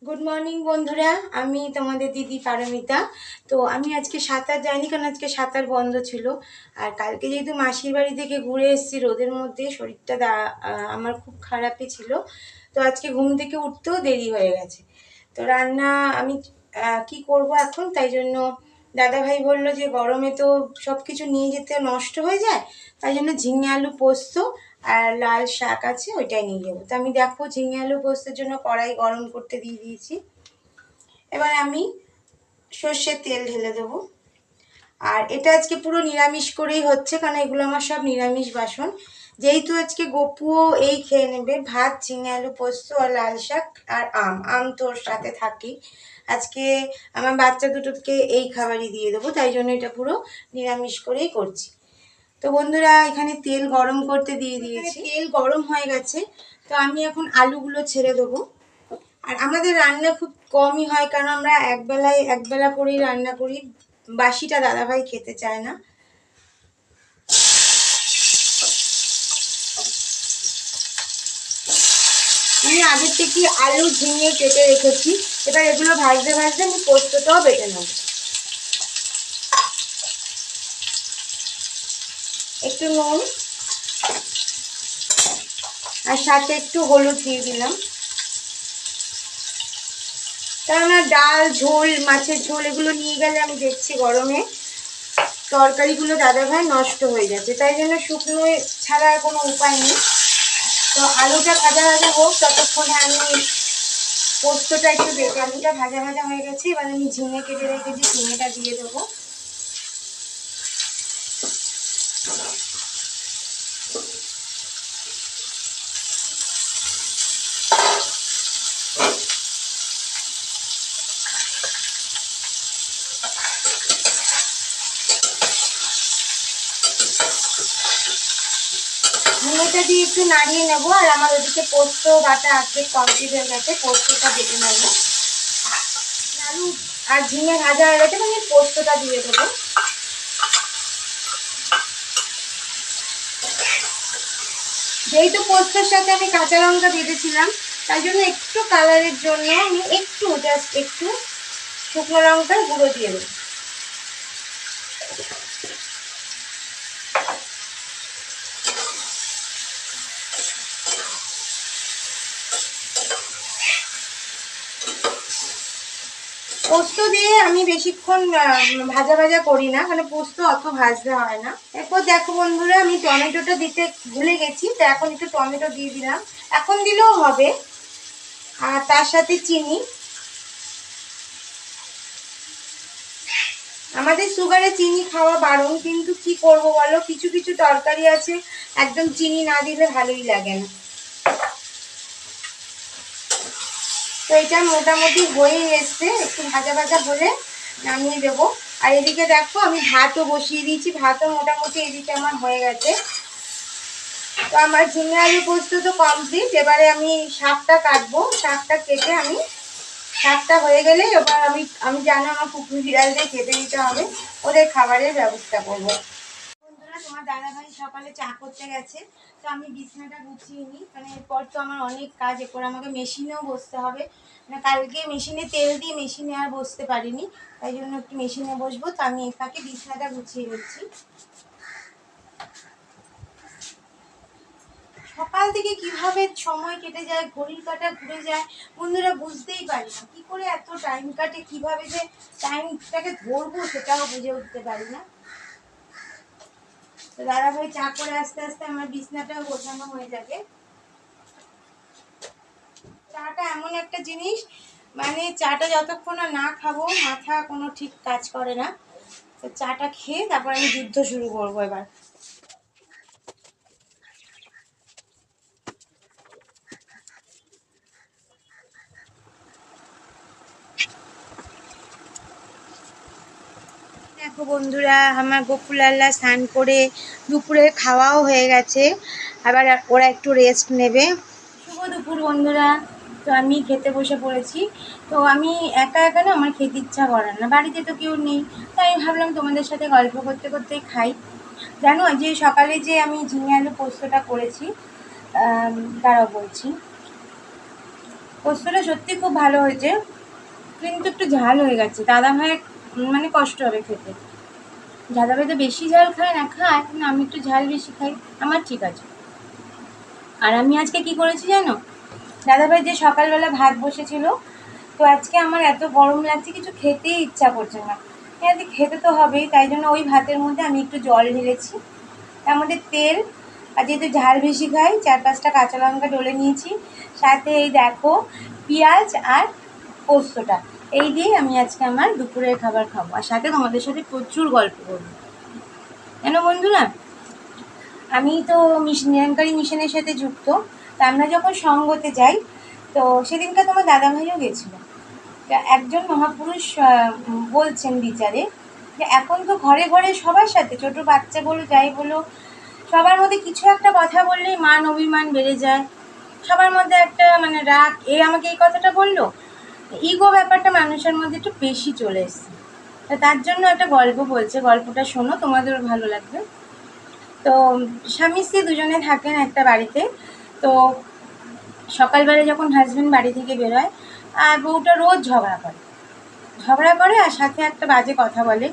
Good morning বন্ধুরা, আমি তোমাদের দিদি পারমিতা। তো আমি আজকে সাঁতার যাইনি, কারণ আজকে সাঁতার বন্ধ ছিল। আর কালকে যেহেতু মাসির বাড়ি থেকে ঘুরে এসেছি রোদের মধ্যে, শরীরটা আমার খুব খারাপই ছিল। তো আজকে ঘুম থেকে উঠতেও দেরি হয়ে গেছে। তো রান্না আমি কি করব এখন, তাই জন্য দাদাভাই বলল যে গরমে তো সব কিছু নিয়ে যেতে নষ্ট হয়ে যায়, তাই জন্য ঝিঙে আলু পোস্ত আর লাল শাক আছে, ওইটাই নিয়ে যাবো। তো আমি দেখো ঝিঙে আলু পোস্তের জন্য কড়াই গরম করতে দিয়ে দিয়েছি। এবার আমি সর্ষের তেল ঢেলে দেবো। আর এটা আজকে পুরো নিরামিষ করেই হচ্ছে, কারণ এগুলো আমার সব নিরামিষ বাসন। যেহেতু আজকে গপুও এই খেয়ে নেবে, ভাত, ঝিঙে আলু পোস্ত আর লাল শাক আর আম তোর সাথে থাকি। আজকে আমার বাচ্চা দুটোকে এই খাবারই দিয়ে দেবো, তাই জন্য এটা পুরো নিরামিষ করেই করছি। তো বন্ধুরা, এখানে তেল গরম করতে দিয়ে দিয়েছি, তেল গরম হয়ে গেছে। তো আমি এখন আলুগুলো ছেড়ে দেবো। আর আমাদের রান্না খুব কমই হয়, কারণ আমরা একবেলা করেই রান্না করি, বাসিটা দাদাভাই খেতে চায় না। আমি আগের থেকে আলু ঝিঙে কেটে রেখেছি। এবার এগুলো ভাজতে ভাজতে আমি পোস্তটাও বেটে নেব। একটু নুন আর সাথে একটু হলুদ দিয়ে দিলাম, কেননা ডাল ঝোল, মাছের ঝোল এগুলো নিয়ে গেলে আমি দেখছি গরমে তরকারিগুলো দাদাভাই নষ্ট হয়ে যাচ্ছে, তাই জন্য শুকনো ছাড়া আর কোনো উপায় নেই। তো আলুটা ভাজা ভাজা হোক, ততক্ষণে আমি পোস্তটা একটু বেটে, আলুটা ভাজা ভাজা হয়ে গেছে। এবার আমি ঝিঙে কেটে রেখেছি, ঝিঙেটা দিয়ে দেবো। ঝিঙেটা দিয়ে একটু নাড়িয়ে নেবো। আর আমার ওদিকে পোস্ত বাটা অর্ধেক কমপ্লিট হয়ে গেছে, পোস্তটা বেটে নেবো। আলু আর ঝিঙে ভাজা হয়ে গেছে, আমি পোস্তটা দিয়ে দেবো। যেহেতু পোস্তর সাথে আমি কাঁচা লঙ্কা বেঁধেছিলাম, তাই জন্য একটু কালারের জন্য আমি জাস্ট একটু শুকনো লঙ্কার গুঁড়ো দিয়ে দেবো। পোস্ত দিয়ে আমি বেশিক্ষণ ভাজা ভাজা করি না, কারণ পোস্ত অত ভাজতে হয় না। এরপর দেখো বন্ধুরা, আমি টমেটোটা দিতে ভুলে গেছি, তো এখন একটু টমেটো দিয়ে দিলাম। এখন দিলেও হবে। আর তার সাথে চিনি। আমাদের সুগারে চিনি খাওয়া বারণ, কিন্তু কি করব বলো, কিছু কিছু তরকারি আছে একদম চিনি না দিলে ভালোই লাগে না। তো এটা মোটামুটি হয়ে এসছে, একটু ভাজা ভাজা হলে নামিয়ে দেবো। আর এদিকে দেখো আমি ভাতও বসিয়ে দিয়েছি, ভাতও মোটামুটি এদিকে আমার হয়ে গেছে। তো আমার ঝিঙে আলু পোস্ত তো কমপ্লিট। এবারে আমি শাকটা কাটবো, শাকটা কেটে আমি শাকটা হয়ে গেলে এবার আমি জানো আমার কুকুর বিড়ালদের খেতে দিতে হবে, ওদের খাবারের ব্যবস্থা করবো। বন্ধুরা, তোমার দাদাভাই সকালে চা করতে গেছে, তো আমি বিছানাটা গুছিয়ে নিই, মানে এরপর তো আমার অনেক কাজ। এরপর আমাকে মেশিনেও বসতে হবে, মানে কালকে মেশিনে তেল দিয়ে মেশিনে আর বসতে পারিনি, তাই জন্য একটু মেশিনে বসবো। তো আমি এর ফাঁকে বিছানাটা গুছিয়ে নিচ্ছি। সকাল থেকে কিভাবে সময় কেটে যায়, ঘড়ির কাঁটা ঘুরে যায় বন্ধুরা, বুঝতেই পারি না কি করে এত টাইম কাটে, কিভাবে যে টাইমটাকে ধরবো সেটাও বুঝে উঠতে পারি না। তো দাদাভাই চা করে আস্তে আস্তে আমার বিছনাটাও গোছানো হয়ে যাবে। চাটা এমন একটা জিনিস, মানে চাটা যতক্ষণ না খাবো মাথা কোনো ঠিক কাজ করে না। তো চাটা খেয়ে তারপর আমি যুদ্ধ শুরু করবো এবার। দেখো বন্ধুরা, আমার গোকুলাল্লা স্নান করে দুপুরে খাওয়াও হয়ে গেছে, আবার ওরা একটু রেস্ট নেবে। শুভ দুপুর বন্ধুরা। তো আমি খেতে বসে পড়েছি। তো আমি একা একা না, আমার খেতে ইচ্ছা করে না, বাড়িতে তো কেউ নেই, তাই ভাবলাম তোমাদের সাথে গল্প করতে করতেই খাই। জানো যে সকালে যে আমি ঝিঙে আলু পোস্তটা করেছি, দাঁড়াও বলছি। পোস্তটা সত্যি খুব ভালো হয়েছে, কিন্তু একটু ঝাল হয়ে গেছে। দাদা ভাইয়ের মানে কষ্ট হবে খেতে। দাদা ভাই তো বেশি ঝাল খায় না, খায়, কিন্তু আমি একটু ঝাল বেশি খাই, আমার ঠিক আছে। আর আমি আজকে কি করেছি জানো? দাদা ভাই যে সকালবেলা ভাত বসেছিল, তো আজকে আমার এত গরম লাগছে, কিছু খেতেই ইচ্ছা করছে না। আজকে খেতে তো হবেই, তাই জন্য ওই ভাতের মধ্যে আমি একটু জল ঢেলেছি, তার মধ্যে তেল, আর যেহেতু ঝাল বেশি খাই 4-5টা কাঁচা লঙ্কা ডলে নিয়েছি, সাথে এই দেখো পেঁয়াজ আর পোস্তটা, এই দিয়ে আমি আজকে আমার দুপুরের খাবার খাবো, আর সাথে তোমাদের সাথে প্রচুর গল্প করবো। কেন বন্ধুরা, আমি তো নিরঙ্কারী মিশনের সাথে যুক্ত, তা আমরা যখন সঙ্গতে যাই, তো সেদিনকে তোমার দাদাভাইও গেছিলো। একজন মহাপুরুষ বলছেন বিচারে যে এখন তো ঘরে ঘরে সবার সাথে, ছোট বাচ্চা বলো যাই বলো, সবার মধ্যে কিছু একটা কথা বললেই মান অভিমান বেড়ে যায়, সবার মধ্যে একটা মানে রাগ, এ আমাকে এই কথাটা বললো, ইগো ব্যাপারটা মানুষের মধ্যে একটু বেশি চলে এসছে। তার জন্য একটা গল্প বলছে, গল্পটা শোনো, তোমাদেরও ভালো লাগবে। তো স্বামী স্ত্রী দুজনে থাকেন একটা বাড়িতে। তো সকালবেলা যখন হাজব্যান্ড বাড়ি থেকে বেরোয়, আর বউটা রোজ ঝগড়া করে আর সাথে একটা বাজে কথা বলে।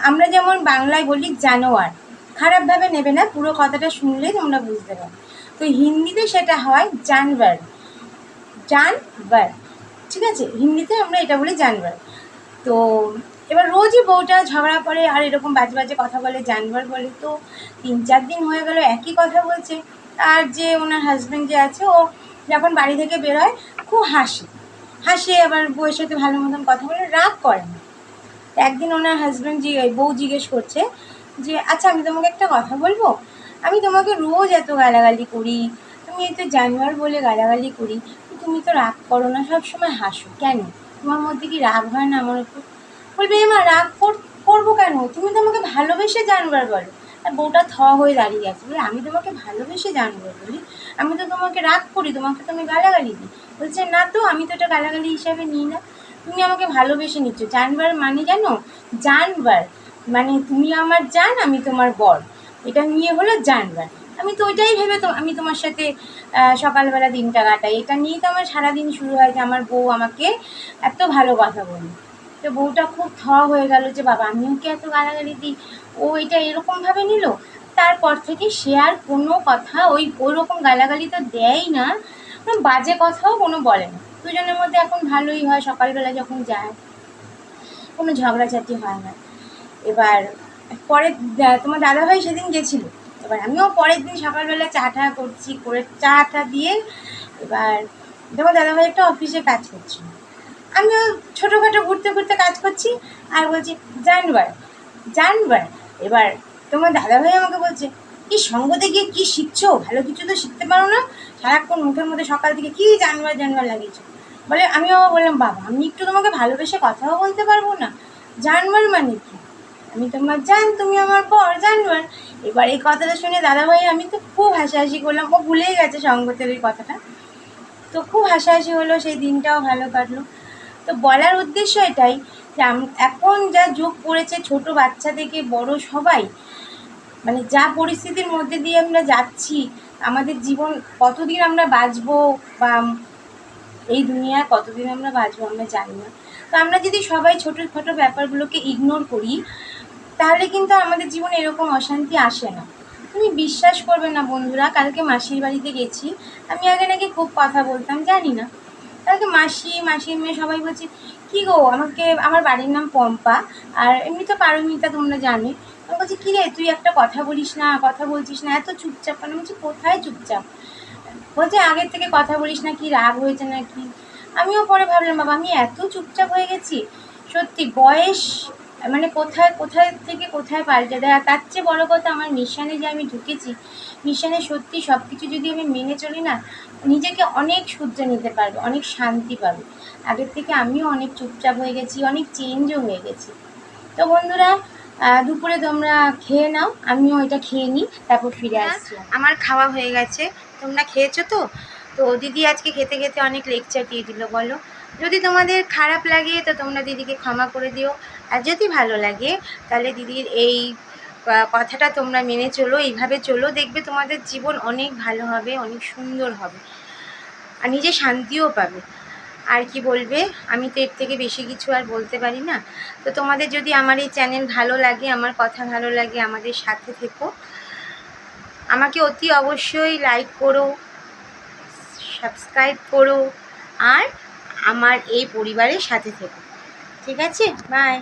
আমরা যেমন বাংলায় বলি জানোয়ার, খারাপভাবে নেবে না, পুরো কথাটা শুনলেই তোমরা বুঝতে পারো। তো হিন্দিতে সেটা হয় জানবার, ঠিক আছে, হিন্দিতে আমরা এটা বলি জানবার। তো এবার রোজই বউটা ঝগড়া করে আর এরকম বাজে বাজে কথা বলে, জানবার বলে। তো 3-4 দিন হয়ে গেল একই কথা বলছে। আর যে ওনার হাজব্যান্ড যে আছে, ও যখন বাড়ি থেকে বেরোয় খুব হাসে, আবার বউয়ের সাথে ভালো মতন কথা বলে, রাগ করে না। একদিন ওনার হাজব্যান্ড বউ জিজ্ঞেস করছে যে আচ্ছা আমি তোমাকে একটা কথা বলবো, আমি তোমাকে রোজ এত গালাগালি করি, তুমি এত জানোয়ার বলে গালাগালি করি, তুমি তো রাগ করো না, সবসময় হাসো কেন, তোমার মধ্যে কি রাগ হয় না আমার উপর? বলবে এমা রাগ করবো কেন, তুমি তো আমাকে ভালোবেসে জানবার বলো। আর বউটা হয়ে দাঁড়িয়ে আছে, বলে আমি তোমাকে ভালোবেসে জানবার বলি, আমি তো তোমাকে রাগ করি, তোমাকে তো আমি গালাগালি দিই। বলছে না তো, আমি তো এটা গালাগালি হিসাবে নিই না, তুমি আমাকে ভালোবেসে নিচ্ছ। জানবার মানে জানো, জানবার মানে তুমি আমার জান, আমি তোমার বর, এটা নিয়ে হলো জানবার। আমি তো ওইটাই ভেবে তো আমি তোমার সাথে সকালবেলা দিনটা কাটাই, এটা নিয়েই তো আমার সারাদিন শুরু হয় যে আমার বউ আমাকে এত ভালো কথা বলে। তো বউটা খুব হয়ে গেল যে বাবা আমিও কি এত গালাগালি দিই, ও এটা এরকমভাবে নিল। তারপর থেকে সে আর কোনো কথা ওরকম গালাগালি তো দেয়ই না, বাজে কথাও কোনো বলে না। দুজনের মধ্যে এখন ভালোই হয়, সকালবেলা যখন যায় কোনো ঝগড়াঝাটি হয় না। এবার পরে তোমার দাদাভাই সেদিন গেছিলো, এবার আমিও পরের দিন সকালবেলা চা করছি, করে চা দিয়ে এবার তোমার দাদাভাই একটা অফিসে কাজ করছিল, আমিও ছোটোখাটো ঘুরতে কাজ করছি, আর বলছি জানবার। এবার তোমার দাদাভাই আমাকে বলছে কি সঙ্গতে গিয়ে কী শিখছো, ভালো কিছু তো শিখতে পারো না, সারাক্ষণ মুখের মধ্যে সকাল থেকে কী জানবার লাগিয়েছো। বলে আমিও বললাম বাবা আমি একটু তোমাকে ভালোবেসে কথাও বলতে পারবো না, জানবার মানে কি, আমি তোমার জান, তুমি আমার পর, জানবার। এবার এই কথাটা শুনে দাদাভাই আমি তো খুব হাসাহাসি করলাম, ও ভুলেই গেছে সঙ্গতের ওই কথাটা, তো খুব হাসাহাসি হলো, সেই দিনটাও ভালো কাটলো। তো বলার উদ্দেশ্য এটাই যে এখন যা যুগ পড়েছে, ছোট বাচ্চা থেকে বড় সবাই মানে যা পরিস্থিতির মধ্যে দিয়ে আমরা যাচ্ছি, আমাদের জীবন কতদিন আমরা বাঁচবো বা এই দুনিয়ায় কতদিন আমরা বাঁচবো আমরা জানি না। তো আমরা যদি সবাই ছোটো ব্যাপারগুলোকে ইগনোর করি, তাহলে কিন্তু আমাদের জীবনে এরকম অশান্তি আসে না। তুমি বিশ্বাস করবে না বন্ধুরা, কালকে মাসির বাড়িতে গেছি, আমি আগে নাকি খুব কথা বলতাম, জানি না, কালকে মাসির মেয়ে সবাই বলছে কী গো, আমার বাড়ির নাম পম্পা, আর এমনি তো পারমিতা তোমরা জানে। আমি বলছি কী রে তুই একটা কথা বলছিস না, এত চুপচাপ কেন? বলছি কোথায় চুপচাপ, বলছে আগের থেকে কথা বলিস না, কি রাগ হয়েছে নাকি। আমিও পরে ভাবলাম বাবা আমি এত চুপচাপ হয়ে গেছি, সত্যি বয়স মানে কোথায় থেকে কোথায় পাল্টে দেয়। আর তার চেয়ে বড়ো কথা, আমার মিশনে যে আমি ঢুকেছি, মিশনে সত্যি সব কিছু যদি আমি মেনে চলি না, নিজেকে অনেক শুধরে নিতে পারবে, অনেক শান্তি পাবে। আগের থেকে আমিও অনেক চুপচাপ হয়ে গেছি, অনেক চেঞ্জও হয়ে গেছি। তো বন্ধুরা দুপুরে তোমরা খেয়ে নাও, আমিও এটা খেয়ে নিই, তারপর ফিরে আসছি। আমার খাওয়া হয়ে গেছে, তোমরা খেয়েছো তো? তো দিদি আজকে খেতে খেতে অনেক লেকচার দিয়ে দিল বলো। যদি তোমাদের খারাপ লাগে তো তোমরা দিদিকে ক্ষমা করে দিও, আর যদি ভালো লাগে তাহলে দিদির এই কথাটা তোমরা মেনে চলো, এইভাবে চলো, দেখবে তোমাদের জীবন অনেক ভালো হবে, অনেক সুন্দর হবে। আর নিজে শান্তিও পাবে। আর কি বলবে, আমি তো এর থেকে বেশি কিছু আর বলতে পারি না। তো তোমাদের যদি আমার এই চ্যানেল ভালো লাগে, আমার কথা ভালো লাগে, আমাদের সাথে থেকো, আমাকে অতি অবশ্যই লাইক করো, সাবস্ক্রাইব করো, আর আমার এই পরিবারের সাথে থেকো। ঠিক আছে, বাই।